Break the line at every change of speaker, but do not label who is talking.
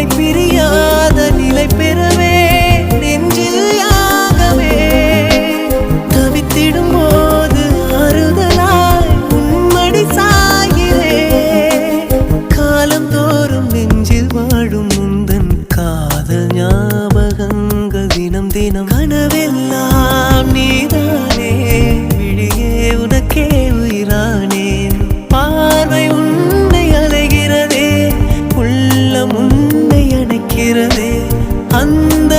உன்னை பிரியாத நிலை பெறவே நெஞ்சில் யாகவே தவித்திடும் போது ஆறுதலாய் உன்மடி சாயிலே காலந்தோறும் நெஞ்சில் வாழும் முந்தன் காதல் ஞாபகங்கள் தினம் தினம் கனவெல்லாம் நீதானே விழியே உனக்கே உயிரானேன் பார்வை உன்னை அலைகிறதே உள்ளம் உன்னை அணைக்கிறதே அந்த